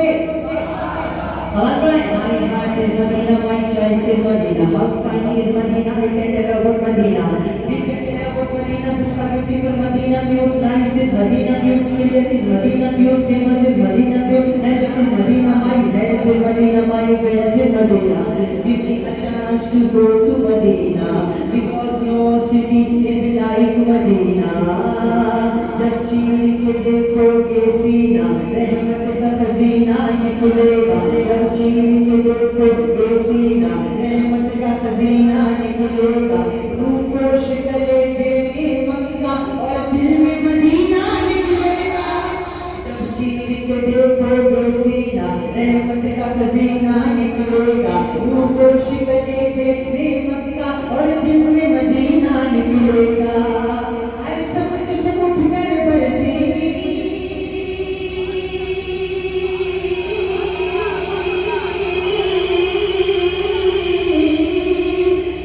Alright, my heart is Medina, my choice is Medina. How fine is Medina? I can tell about Medina. We can tell about Medina. Some people Medina view, nice is Medina view, clear is Medina view, famous is Medina view, natural is Medina, my health is Medina, my wealth is Medina. Give me a chance to go to Medina, because no city is like Medina. जब चीर के देखोगे सीना, रहमत का खजीना निकलेगा। जब चीर के देखोगे सीना, रहमत का खजीना निकलेगा। रूपोश कलेजे में मक्का और दिल में मदीना निकलेगा। जब चीर के देखोगे सीना, रहमत का खजीना निकलेगा। रूपोश कलेजे में मक्का और दिल में मदीना निकलेगा। हर समझ से उठकर बरसेगी,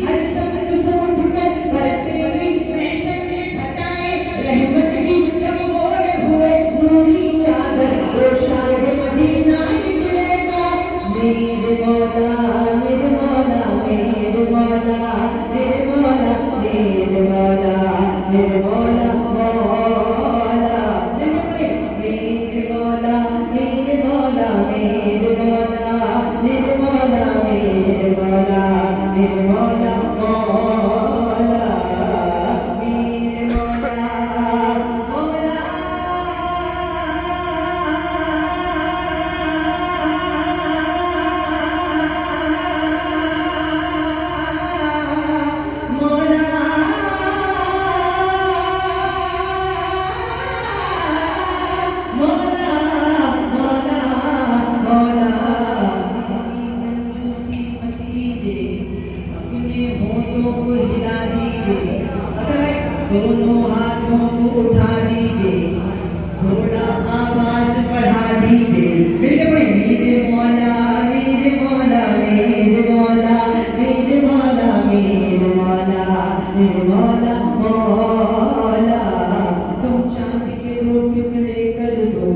हर समझ से उठकर बरसेगी। महशर में घटाए रहमत की जब ओढ़े हुए नूरी चादर, वो शाह मदीना निकलेगा। मेरे मौला मेरे मौला मेरे मौला मेरे मौला मेरे मौला मेरे मौला मौला मेरे मौला मेरे मौला मेरे मौला मेरे मौला मेरे मौला मेरे मौला मौला मेरे मौला मौला। दोनों हाथों को उठा दीजिए, थोड़ा आवाज बढ़ा दीजिए। मेरे भाई मेरे मौला मेरे मौला मेरे मौला मेरे मौला मेरे मौला मेरे मौला मौला। तुम चांद के दो टुकड़े कर दो,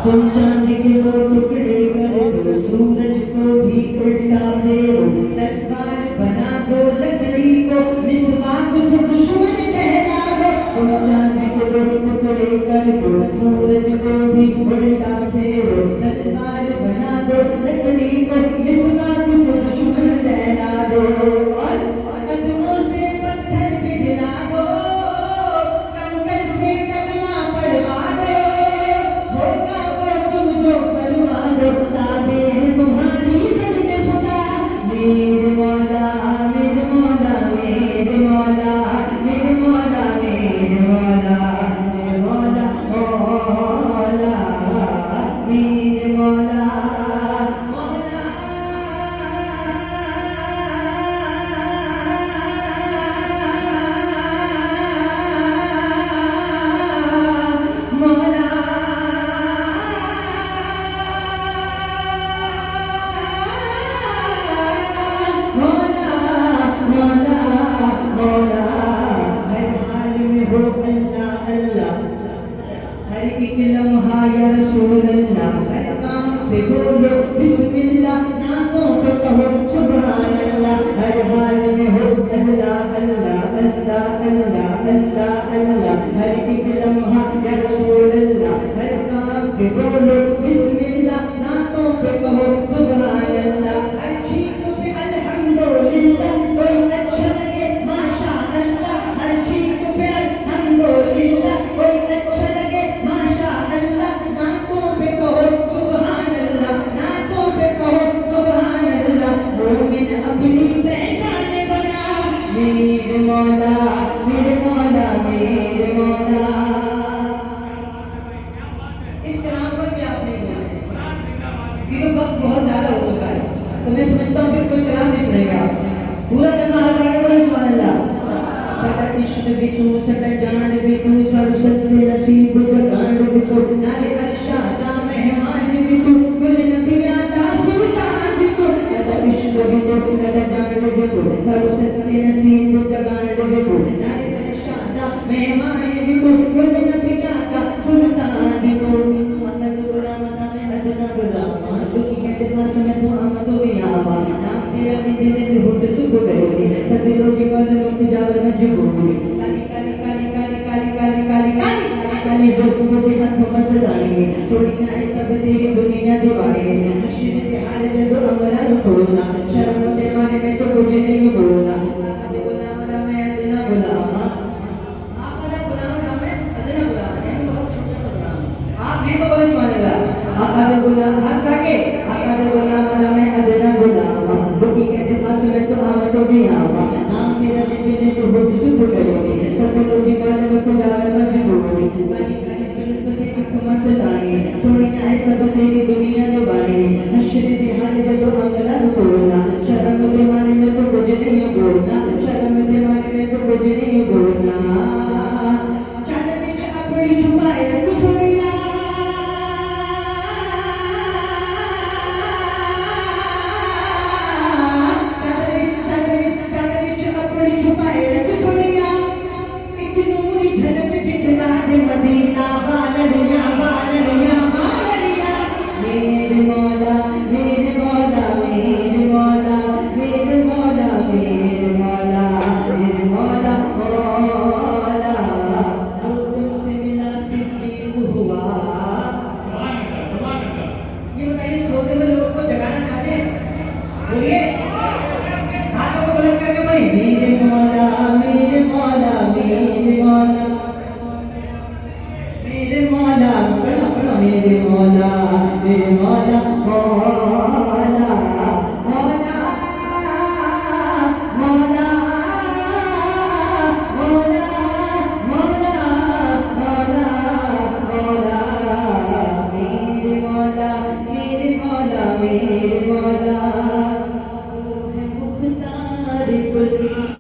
तुम चांद के दो टुकड़े कर दो, सूरज को भी उल्टा फेरो, तलवार बना दो लकड़ी को, मिसवाक से दुश्मन कहला दो। तुम चांद के दो टुकड़े कर दो, सूरज को भी उल्टा फेरो, तलवार बना दो लकड़ी को, मिसवाक से दुश्मन कहला दो। और कदमों से पत्थर पिघला दो, कंकर से कलमा पढ़वा दो, होगा वो तुम जो करवा दो, ताबे है तुम्हारी दिल में खुदा। मेरे मौला मेरे मौला मेरे मौला मेरे मौला मेरे मौला मेरे मौला मौला मेरे मौला मौला। हर एक लम्हा या रसूल अल्लाह, हर काम पे बोलो बिस्मिल्लाह, नामों पे कहो सुभान अल्लाह। हर हाल में हो अल्लाह अल्लाह अल्लाह अल्लाह अल्लाह अल्लाह। हर एक लम्हा या रसूल अल्लाह, हर काम पे बोलो बिस्मिल्लाह, नामों पे कहो सुभान अल्लाह। हर चीज पे अल्हम्दुलिल्लाह, कोई अच्छा लगे माशा अल्लाह। हर चीज पे अल्हम्दुलिल्लाह, कोई अच्छा लगे माशा अल्लाह। नातों पे कहो सुभान अल्लाह, नातों पे कहो सुभान अल्लाह। मोमिन अपनी पहचान बना, मेरे मौला मेरे मौला मेरे मौला। इस कलाम पर भी आपने बोला क्योंकि वक्त बहुत ज्यादा हो चुका है, तो मैं समझता हूँ फिर कोई कलाम नहीं सुनेगा। पूरा करना हाथ आगे बोले सुभान अल्लाह। सदा इश्क भी तू सदा जान भी तू, सब सत्य नसीब जगान भी तू, नाले अरशादा मेहमान भी तू, गुल नबिया दा सुल्तान भी तू। सदा इश्क भी तू सदा जान भी तू, सब सत्य नसीब जगान भी तू, नाले अरशादा मेहमान भी तू, गुल नबिया दा सुल्तान भी तू। मदद बुरा मदा में सदिलों की कौन मुक्त जावर मजबूरी काली काली काली काली काली काली काली काली काली काली जुल्फों के हाथों में सदानी छोड़ी ना है सब तेरी दुनिया दीवानी नशीर के हाल में तो अमला खोलना शर्म दे मारे में तो कुछ नहीं बोलना आका गुलाम ना मैं अदना गुलाम आका गुलाम ना मैं अदना गुलाम यानी बहुत छोटा सा गुलाम आप भी तो बोल मानेगा आका गुलाम हाथ आगे आका गुलाम ना मैं अदना गुलाम बुकी कहते खास में तो आवा तो भी आवा नाम तेरा लेते ले तो हो सुख करोगे सदिलों की कौन मुक्त जावर मजबूरी काली काली जुल्फों के हाथों में सदानी छोड़ी ना है सब तेरी दुनिया दीवानी नशर दे हाल में तो अमला खोलना शर्म दे मारे में तो कुछ नहीं बोलना शर्म दे मारे में तो कुछ नहीं बोलना चल बिच अपनी छुपाए रख सोनिया चल बिच अपनी छुपाए रख सोनिया एक नूरी झलक दिखला दे मदीना वालड़िया वालड़िया वालड़िया मेरे मौला मेरे मौला मेरे मौला मेरे मौला मेरे मौला मेरे मौला मौला जो तुमसे मिला सिद्दीक हुआ ये बताइए सोते हुए लोगों को जगाना चाहते हैं बोलिए हाथों को बुलंद करके बोलिए मेरे मौला मेरे मौला मेरे मौला मेरे मौला पढ़ो पढ़ो मेरे मौला मेरे मौला मौला मौला मौला मौला मौला मौला मौला मेरे मौला मेरे मौला मेरे मौला वो है मुख्तार कुल